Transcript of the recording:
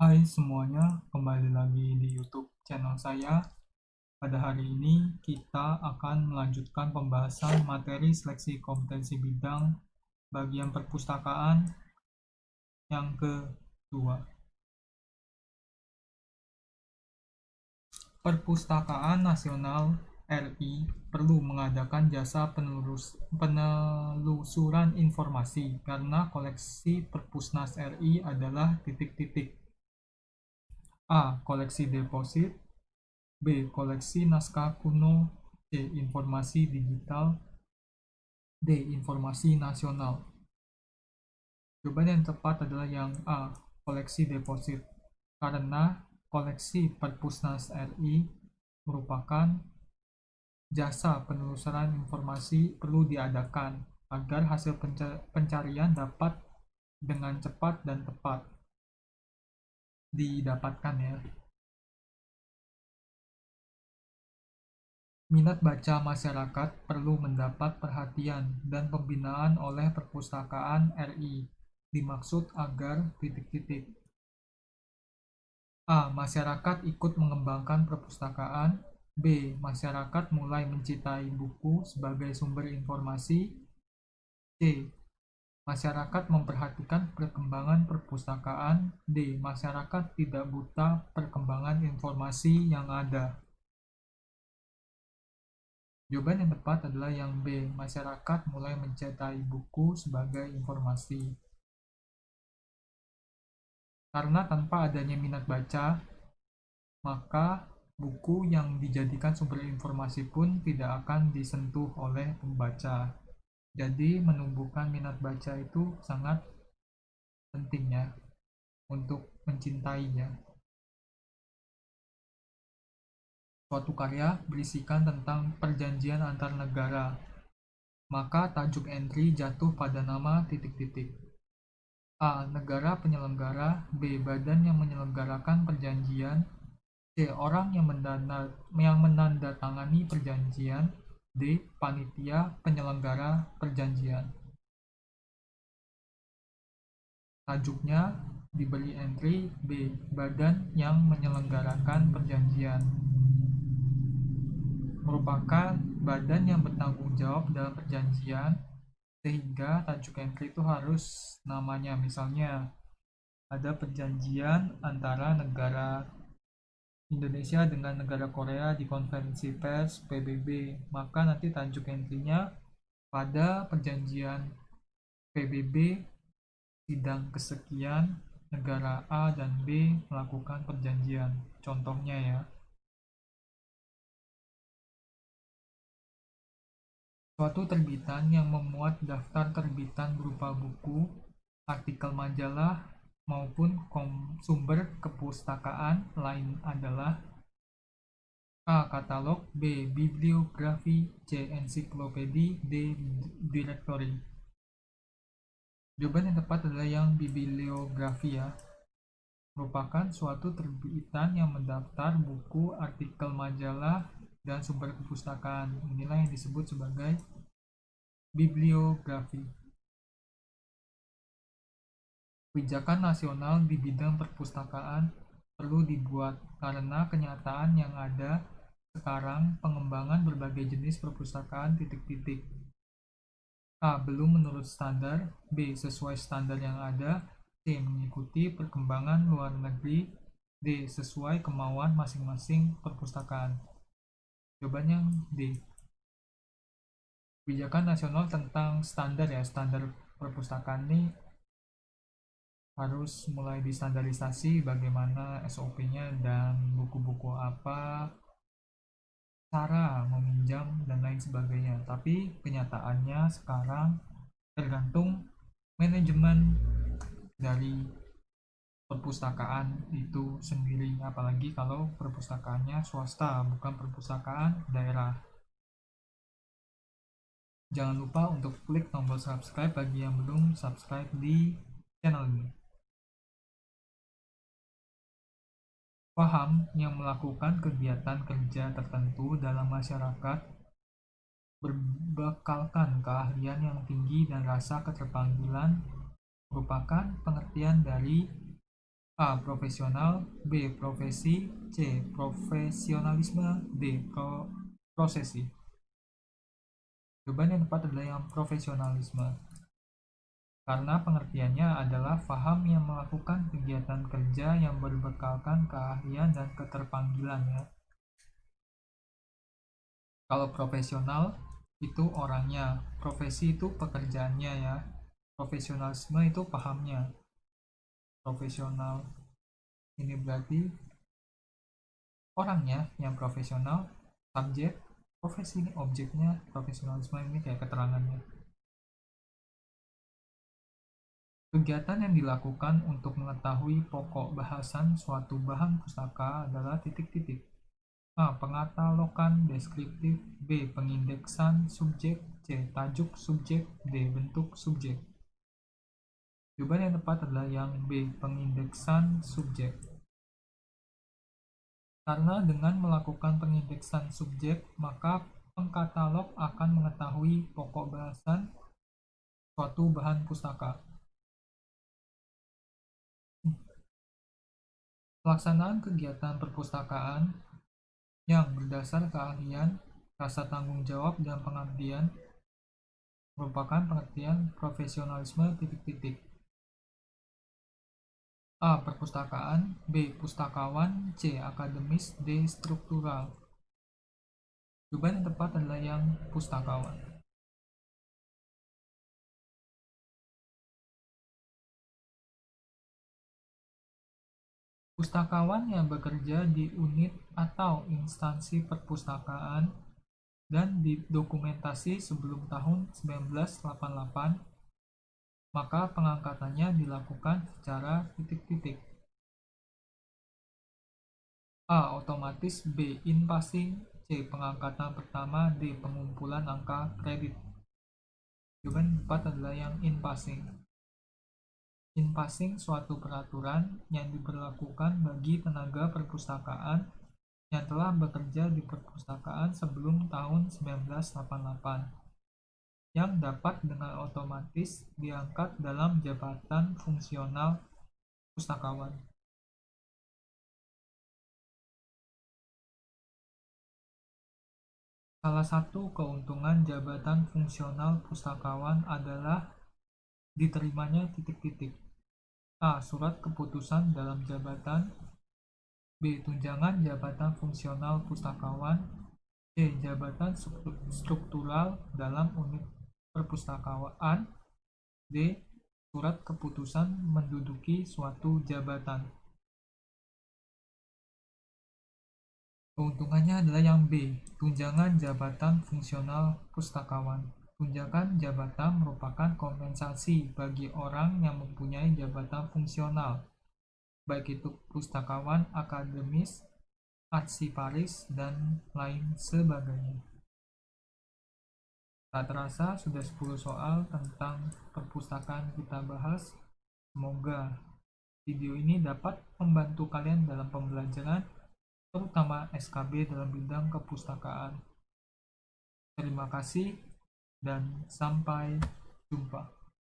Hai semuanya, kembali lagi di YouTube channel saya. Pada hari ini kita akan melanjutkan pembahasan materi seleksi kompetensi bidang bagian perpustakaan yang kedua. Perpustakaan Nasional RI perlu mengadakan jasa penelusuran informasi karena koleksi Perpusnas RI adalah titik-titik. A. Koleksi deposit. B. Koleksi naskah kuno. C. Informasi digital. D. Informasi nasional. Jawaban yang tepat adalah yang A. Koleksi deposit. Karena koleksi Perpusnas RI merupakan jasa penelusuran informasi perlu diadakan agar hasil pencarian dapat dengan cepat dan tepat didapatkan ya. Minat baca masyarakat perlu mendapat perhatian dan pembinaan oleh Perpustakaan RI. Dimaksud agar titik-titik. A. Masyarakat ikut mengembangkan perpustakaan. B. Masyarakat mulai mencintai buku sebagai sumber informasi. C. Masyarakat memperhatikan perkembangan perpustakaan. D. Masyarakat tidak buta perkembangan informasi yang ada. Jawaban yang tepat adalah yang B. Masyarakat mulai mencintai buku sebagai informasi. Karena tanpa adanya minat baca, maka buku yang dijadikan sumber informasi pun tidak akan disentuh oleh pembaca. Jadi menumbuhkan minat baca itu sangat penting ya untuk mencintainya. Suatu karya berisikan tentang perjanjian antar negara, maka tajuk entry jatuh pada nama titik-titik. A. Negara penyelenggara. B. Badan yang menyelenggarakan perjanjian. C. Orang yang menandatangani perjanjian. D. Panitia penyelenggara perjanjian. Tajuknya diberi entry B. Badan yang menyelenggarakan perjanjian. Merupakan badan yang bertanggung jawab dalam perjanjian, sehingga tajuk entry itu harus namanya. Misalnya ada perjanjian antara negara Indonesia dengan negara Korea di konferensi pers PBB, maka nanti tajuk entry-nya pada perjanjian PBB sidang kesekian negara A dan B melakukan perjanjian. Contohnya ya. Suatu terbitan yang memuat daftar terbitan berupa buku, artikel majalah, maupun sumber kepustakaan lain adalah A. Katalog. B. Bibliografi. C. Ensiklopedi. D. Directory. Jawaban yang tepat adalah yang bibliografi ya. Merupakan suatu terbitan yang mendaftar buku, artikel majalah, dan sumber kepustakaan. Inilah yang disebut sebagai bibliografi. Kebijakan nasional di bidang perpustakaan perlu dibuat karena kenyataan yang ada sekarang pengembangan berbagai jenis perpustakaan titik-titik. A. Belum menurut standar. B. Sesuai standar yang ada. C. Mengikuti perkembangan luar negeri. D. Sesuai kemauan masing-masing perpustakaan. Jawabannya D. Kebijakan nasional tentang standar ya, standar perpustakaan ini harus mulai distandarisasi bagaimana SOP-nya dan buku-buku apa, cara meminjam dan lain sebagainya. Tapi kenyataannya sekarang tergantung manajemen dari perpustakaan itu sendiri, apalagi kalau perpustakaannya swasta bukan perpustakaan daerah. Jangan lupa untuk klik tombol subscribe bagi yang belum subscribe di channel ini. Paham yang melakukan kegiatan kerja tertentu dalam masyarakat berbekalkan keahlian yang tinggi dan rasa keterpanggilan merupakan pengertian dari A. Profesional, B. Profesi, C. Profesionalisme, D. Prosesi. Jawaban yang tepat adalah yang profesionalisme. Karena pengertiannya adalah faham yang melakukan kegiatan kerja yang berbekalkan keahlian dan keterpanggilan ya. Kalau profesional itu orangnya, profesi itu pekerjaannya ya. Profesionalisme itu pahamnya. Profesional ini berarti orangnya yang profesional, subjek, profesi ini objeknya, profesionalisme ini kayak keterangannya. Kegiatan yang dilakukan untuk mengetahui pokok bahasan suatu bahan pustaka adalah titik-titik. A. Pengatalogan deskriptif, B. Pengindeksan subjek, C. Tajuk subjek, D. Bentuk subjek. Jawaban yang tepat adalah yang B. Pengindeksan subjek. Karena dengan melakukan pengindeksan subjek, maka pengkatalog akan mengetahui pokok bahasan suatu bahan pustaka. Pelaksanaan kegiatan perpustakaan yang berdasar keahlian, rasa tanggung jawab, dan pengabdian merupakan pengertian profesionalisme titik-titik. A. Perpustakaan, B. Pustakawan, C. Akademis, D. Struktural. Jawaban yang tepat adalah yang pustakawan. Pustakawan yang bekerja di unit atau instansi perpustakaan dan didokumentasi sebelum tahun 1988, maka pengangkatannya dilakukan secara titik-titik. A. Otomatis, B. In-passing, C. Pengangkatan pertama, D. Pengumpulan angka kredit. Jawaban tepat adalah yang in-passing. In-passing suatu peraturan yang diberlakukan bagi tenaga perpustakaan yang telah bekerja di perpustakaan sebelum tahun 1988, yang dapat dengan otomatis diangkat dalam jabatan fungsional pustakawan. Salah satu keuntungan jabatan fungsional pustakawan adalah diterimanya titik-titik. A. Surat keputusan dalam jabatan, B. Tunjangan jabatan fungsional pustakawan, C. Jabatan struktural dalam unit perpustakaan, D. Surat keputusan menduduki suatu jabatan. Keuntungannya adalah yang B. Tunjangan jabatan fungsional pustakawan. Tunjangan jabatan merupakan kompensasi bagi orang yang mempunyai jabatan fungsional, baik itu pustakawan, akademis, arsiparis, dan lain sebagainya. Tak terasa sudah 10 soal tentang perpustakaan kita bahas. Semoga video ini dapat membantu kalian dalam pembelajaran, terutama SKB dalam bidang kepustakaan. Terima kasih dan sampai jumpa.